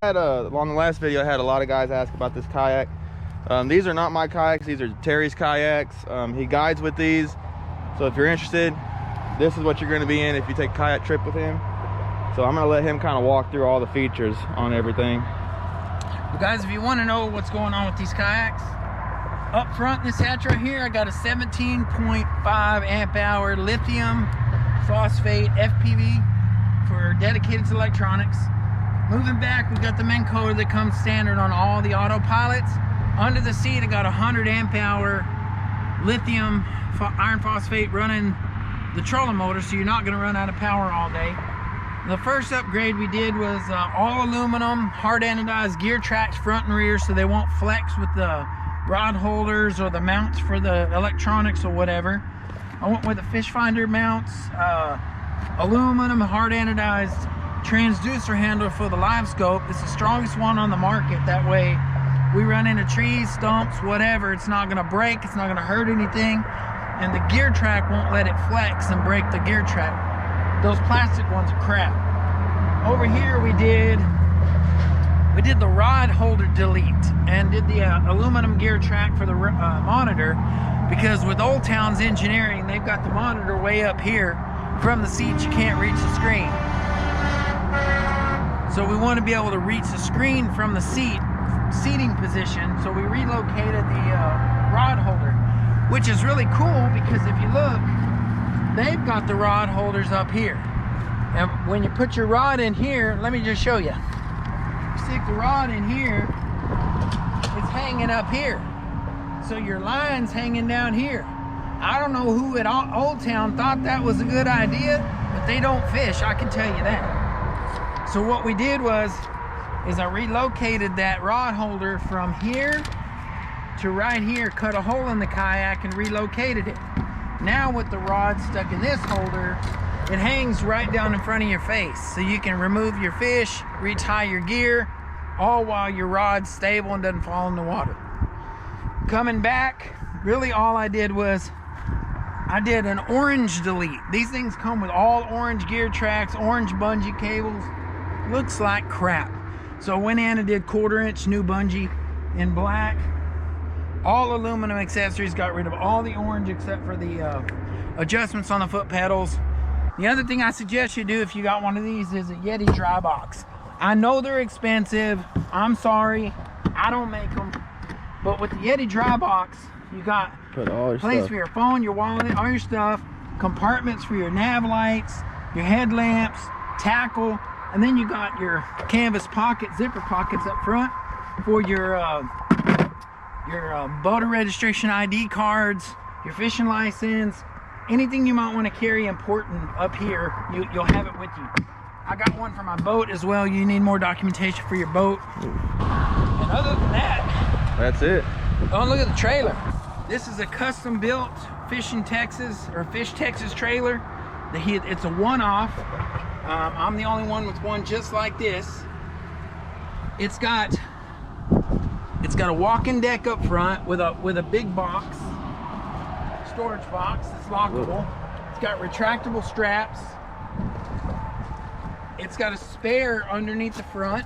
On the last video, I had a lot of guys ask about this kayak. These are not my kayaks, these are Terry's kayaks. He guides with these, so if you're interested, this is what you're going to be in if you take a kayak trip with him. So I'm going to let him kind of walk through all the features on everything. Well guys, if you want to know what's going on with these kayaks, up front in this hatch right here, I got a 17.5 amp hour lithium phosphate FPV for dedicated to electronics. Moving back, we've got the main encoder that comes standard on all the autopilots. Under the seat, I got a 100 amp hour lithium iron phosphate running the trolling motor, so you're not going to run out of power all day. The first upgrade we did was all aluminum, hard anodized gear tracks front and rear, so they won't flex with the rod holders or the mounts for the electronics or whatever. I went with the fish finder mounts, aluminum hard anodized transducer handle for the live scope. It's the strongest one on the market. That way we run into trees, stumps, whatever, it's not going to break, it's not going to hurt anything, and the gear track won't let it flex and break the gear track. Those plastic ones are crap. Over here we did the rod holder delete and did the aluminum gear track for the monitor, because with Old Town's engineering, they've got the monitor way up here. From the seat you can't reach the screen, so we want to be able to reach the screen from the seating position. So we relocated the rod holder, which is really cool, because if you look, they've got the rod holders up here, and when you put your rod in here, let me just show you. You stick the rod in here, it's hanging up here, so your line's hanging down here. I don't know who at Old Town thought that was a good idea, but they don't fish, I can tell you that. So what we did was I relocated that rod holder from here to right here, cut a hole in the kayak and relocated it. Now with the rod stuck in this holder, it hangs right down in front of your face, so you can remove your fish, retie your gear, all while your rod's stable and doesn't fall in the water. Coming back, really all I did was I did an orange delete. These things come with all orange gear tracks, orange bungee cables. Looks like crap. So I went in and did 1/4 inch new bungee in black. All aluminum accessories, got rid of all the orange except for the adjustments on the foot pedals. The other thing I suggest you do if you got one of these is a Yeti dry box. I know they're expensive. I'm sorry, I don't make them. But with the Yeti dry box, you got put all your place stuff for your phone, your wallet, all your stuff, compartments for your nav lights, your headlamps, tackle, and then you got your canvas pocket, zipper pockets up front for your boater registration ID cards, your fishing license, anything you might want to carry important up here, you'll have it with you. I got one for my boat as well. You need more documentation for your boat. And other than that, that's it. Oh, look at the trailer. This is a custom built Fish Texas trailer. It's a one-off. I'm the only one with one just like this. It's got a walk-in deck up front with a big box, storage box that's lockable. It's got retractable straps. It's got a spare underneath the front.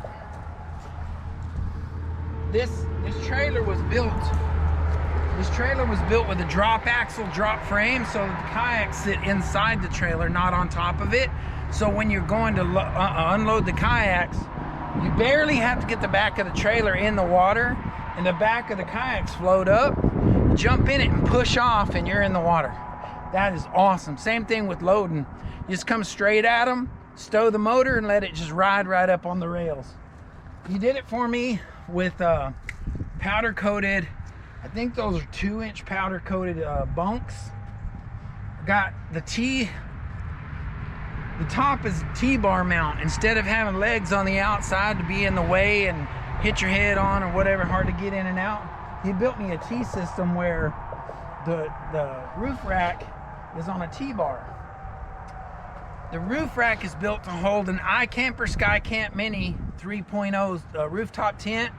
This trailer was built. This trailer was built with a drop axle, drop frame, so the kayaks sit inside the trailer, not on top of it. So when you're going to unload the kayaks, you barely have to get the back of the trailer in the water, and the back of the kayaks float up, jump in it and push off, and you're in the water. That is awesome. Same thing with loading. You just come straight at them, stow the motor, and let it just ride right up on the rails. He did it for me with powder coated, I think those are 2-inch powder coated bunks. Got the top is T-bar mount. Instead of having legs on the outside to be in the way and hit your head on or whatever, hard to get in and out, he built me a T-system where the roof rack is on a T-bar. The roof rack is built to hold an iCamper Skycamp Mini 3.0's rooftop tent.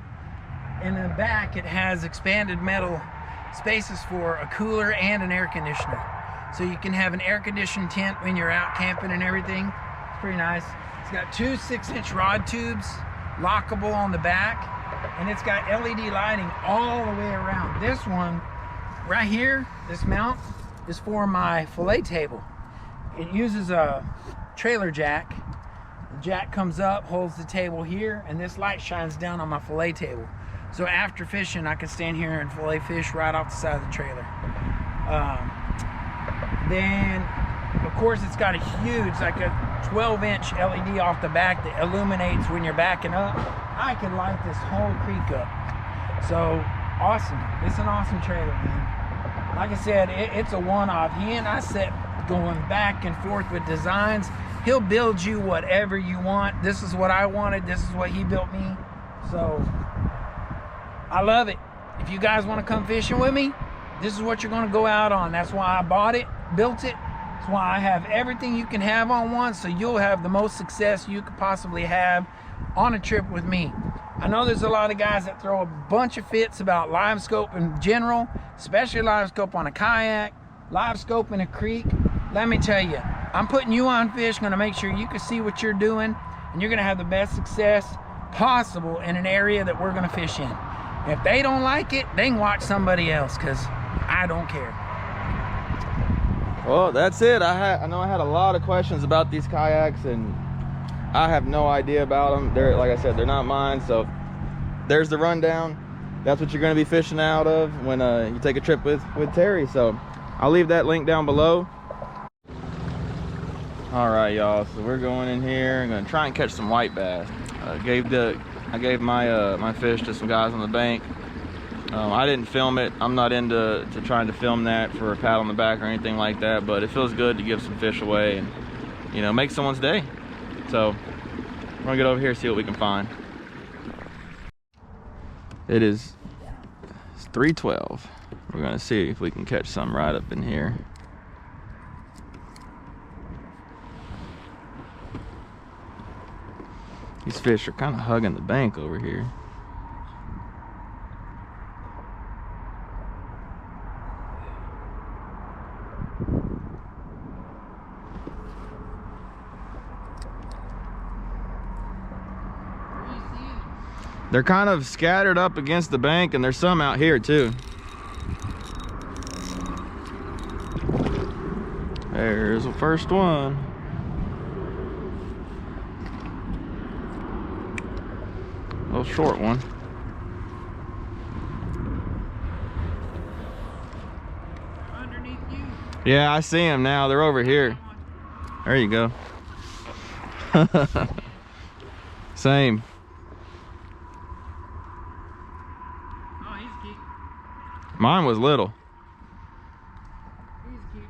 And in the back, it has expanded metal spaces for a cooler and an air conditioner. So you can have an air-conditioned tent when you're out camping and everything. It's pretty nice. It's got 2 6-inch rod tubes lockable on the back, and it's got LED lighting all the way around. This one right here, this mount, is for my fillet table. It uses a trailer jack. The jack comes up, holds the table here, and this light shines down on my fillet table. So after fishing, I can stand here and fillet fish right off the side of the trailer. Then, of course, it's got a huge, like a 12-inch LED off the back that illuminates when you're backing up. I can light this whole creek up. So, awesome. It's an awesome trailer, man. Like I said, it's a one-off. He and I set going back and forth with designs. He'll build you whatever you want. This is what I wanted. This is what he built me. So, I love it. If you guys want to come fishing with me, this is what you're going to go out on. That's why I bought it, built it. That's why I have everything you can have on one, so you'll have the most success you could possibly have on a trip with me. I know there's a lot of guys that throw a bunch of fits about live scope in general, especially live scope on a kayak, live scope in a creek. Let me tell you, I'm putting you on fish, going to make sure you can see what you're doing, and you're going to have the best success possible in an area that we're going to fish in. If they don't like it, they can watch somebody else, because I don't care. Well, that's it. I know I had a lot of questions about these kayaks, and I have no idea about them. They're, like I said, they're not mine. So there's the rundown. That's what you're going to be fishing out of when you take a trip with Terry. So I'll leave that link down below. All right, y'all. So we're going in here. I'm going to try and catch some white bass. I gave my fish to some guys on the bank. I didn't film it. I'm not into trying to film that for a pat on the back or anything like that, but it feels good to give some fish away and, you know, make someone's day. So we're gonna get over here and see what we can find. It's 3:12. We're gonna see if we can catch some right up in here. These fish are kind of hugging the bank over here. They're kind of scattered up against the bank, and there's some out here too. There's the first one. Little short one. Underneath you. Yeah, I see them now. They're over here. There you go. Same. Oh, he's cute. Mine was little. He's cute.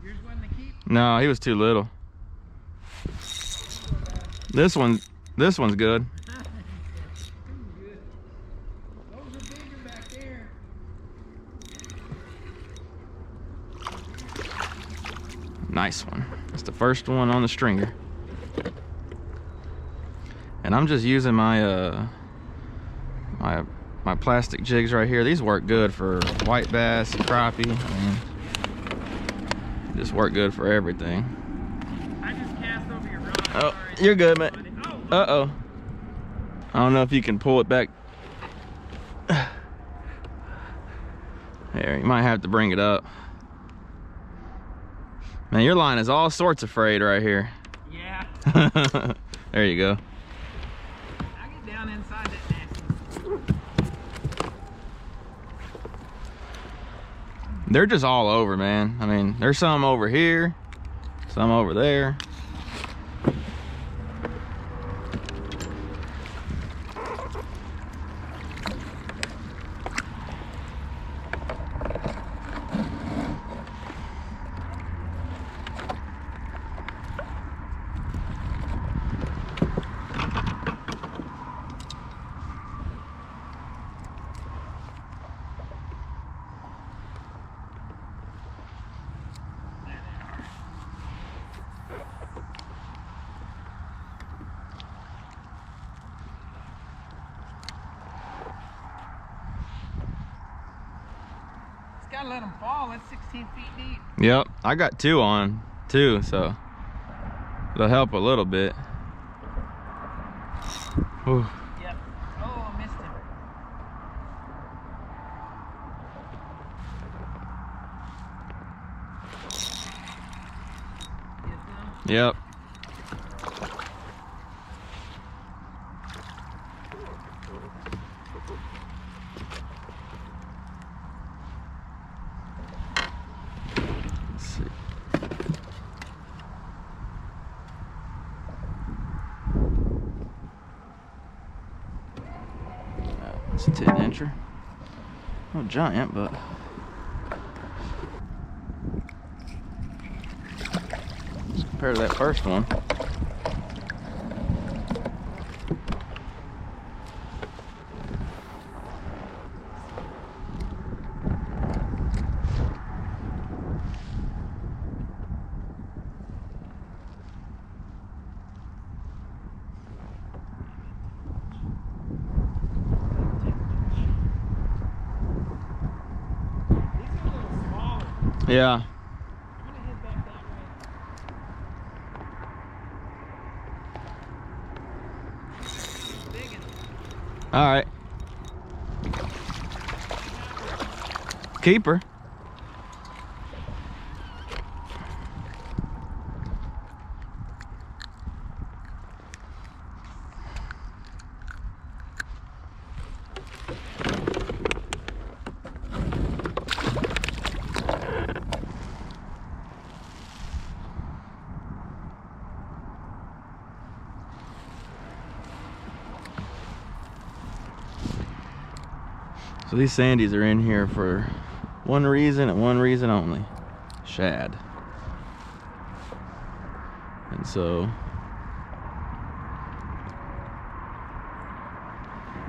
Yours wasn't a keep? No, he was too little. This one's good. Those are bigger back there. Nice one. That's the first one on the stringer. And I'm just using my my plastic jigs right here. These work good for white bass, crappie. I mean, just work good for everything. I just cast over your rod. Oh, Sorry. you're good, man. Oh, Uh-oh. I don't know if you can pull it back. There, you might have to bring it up. Man, your line is all sorts of frayed right here. yeah. There you go. I get down inside that nasty. They're just all over, man. I mean, there's some over here, some over there. Gotta let them fall. It's 16 feet deep. Yep, I got two on too, so It'll help a little bit. Whew. Yep. Oh, I missed him. Yep. Let's see. It's a 10-incher. No giant, but compared to that first one. Yeah. All right. Keeper. So these sandies are in here for one reason and one reason only: shad. And so,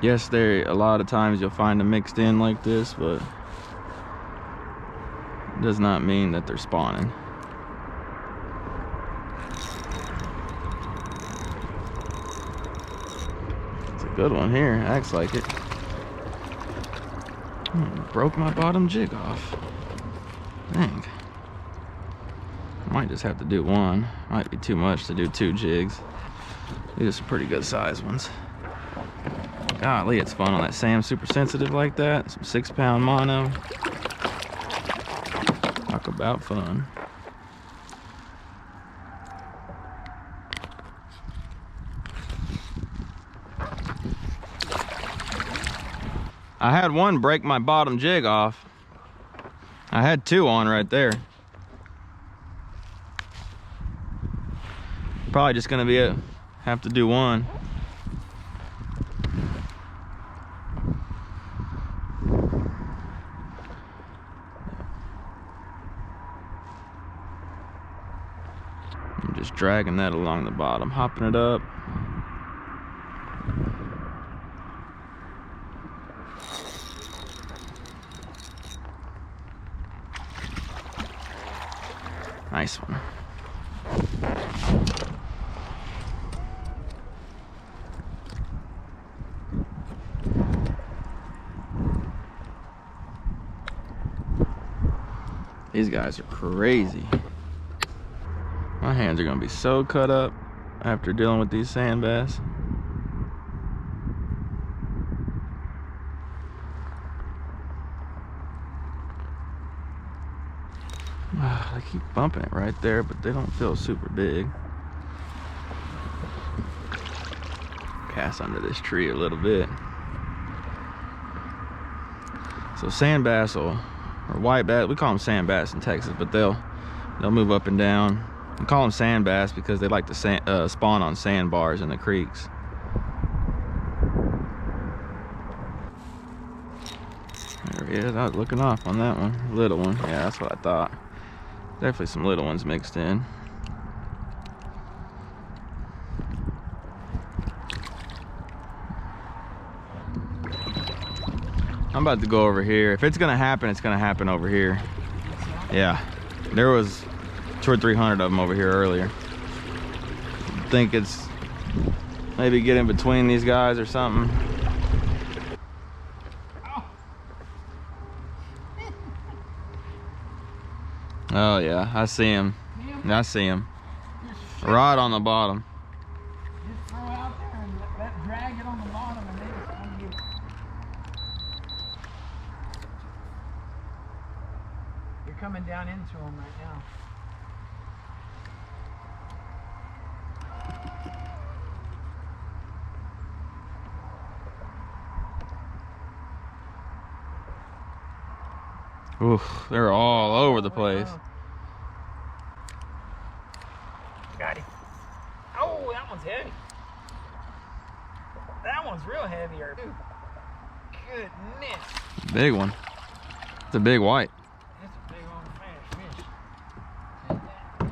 yes, there a lot of times you'll find them mixed in like this, but it does not mean that they're spawning. It's a good one here, acts like it. Broke my bottom jig off. Dang. Might just have to do one. Might be too much to do 2 jigs. These are some pretty good size ones. Golly, it's fun on that Sam super sensitive like that. Some 6-pound mono. Talk about fun. I had one break my bottom jig off. I had 2 on right there. Probably just gonna be have to do one. I'm just dragging that along the bottom, hopping it up. Nice one. These guys are crazy. My hands are gonna be so cut up after dealing with these sand bass. They keep bumping it right there, but they don't feel super big. Cast under this tree a little bit. So sand bass or white bass, we call them sand bass in Texas, but they'll move up and down. We call them sand bass because they like to spawn on sandbars in the creeks. There he is. I was looking off on that one. Little one. Yeah, that's what I thought. Definitely some little ones mixed in. I'm about to go over here. If it's gonna happen, it's gonna happen over here. Yeah, there was 200 or 300 of them over here earlier. I think it's maybe get in between these guys or something. Oh yeah, I see him. I see him. Right on the bottom. Just throw out there and let drag it on the bottom, and they just come get it. You're coming down into them right now. Oof, they're all over the place. Got him. Oh, that one's heavy. That one's real heavier, too. Goodness. Big one. It's a big white. That's a big old fat fish. Take that.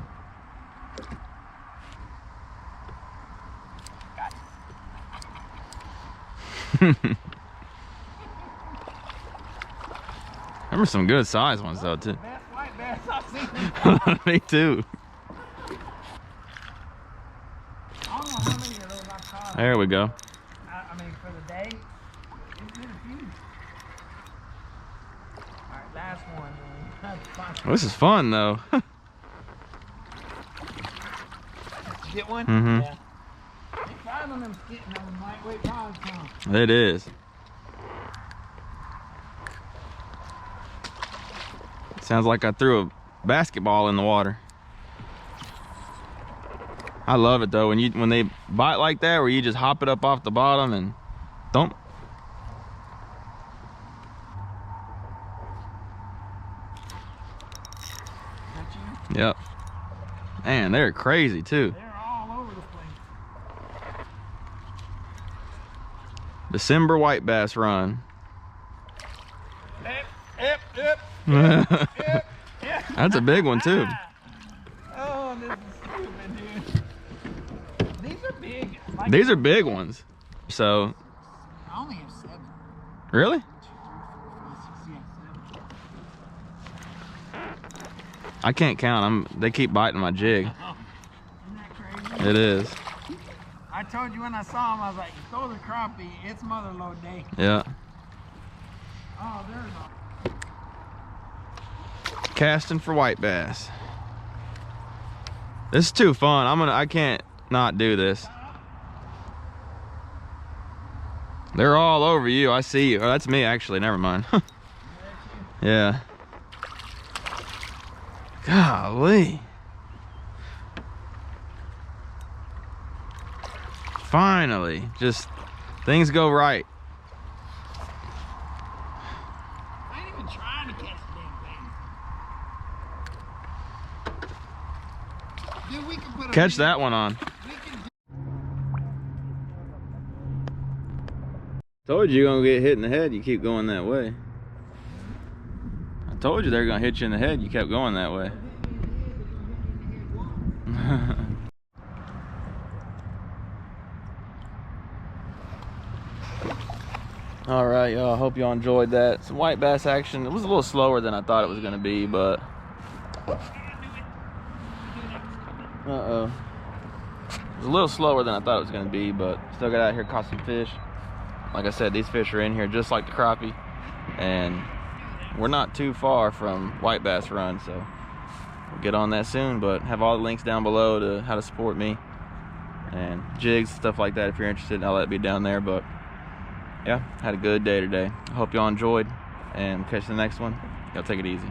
Got it. Remember some good size ones though too. Best white bass I've seen. Me too. I don't know how many of those I've caught. There we go. I mean, for the day, it's been a few. All right, last one. This is fun though. Did you get one? Mm-hmm. Yeah. Ain't five of them getting them lightweight rods, huh? It is. Sounds like I threw a basketball in the water. I love it though when they bite like that, where you just hop it up off the bottom and don't. Got you? Yep. Man, they're crazy too. They're all over the place. December white bass run. Yep. That's a big one too. Oh, this is stupid, dude. These are big. Like, These are big ones. So, I only have 7. really? 2, 3, 4, 5, 6, 7. I can't count. They keep biting my jig. Isn't that crazy? It is. I told you when I saw him, I was like, throw the crappie. It's mother load day. Yeah. Oh, there's a... Casting for white bass. This is too fun. I can't not do this. They're all over you. I see you. Oh, that's me actually. Never mind. Yeah. Golly. Finally, just things go right. I ain't even trying to catch the damn thing. Dude, we can put a Catch that one on. Told you you're gonna get hit in the head. You keep going that way. I told you they're gonna hit you in the head. You kept going that way. All right, y'all. I hope y'all enjoyed that. Some white bass action. It was a little slower than I thought it was gonna be, but it was a little slower than I thought it was gonna be, but still got out here, caught some fish. Like I said, these fish are in here just like the crappie, and we're not too far from white bass run, so we'll get on that soon. But have all the links down below to how to support me and jigs, stuff like that. If you're interested, I'll let it be down there. But yeah, had a good day today. I hope y'all enjoyed, and catch the next one. Y'all take it easy.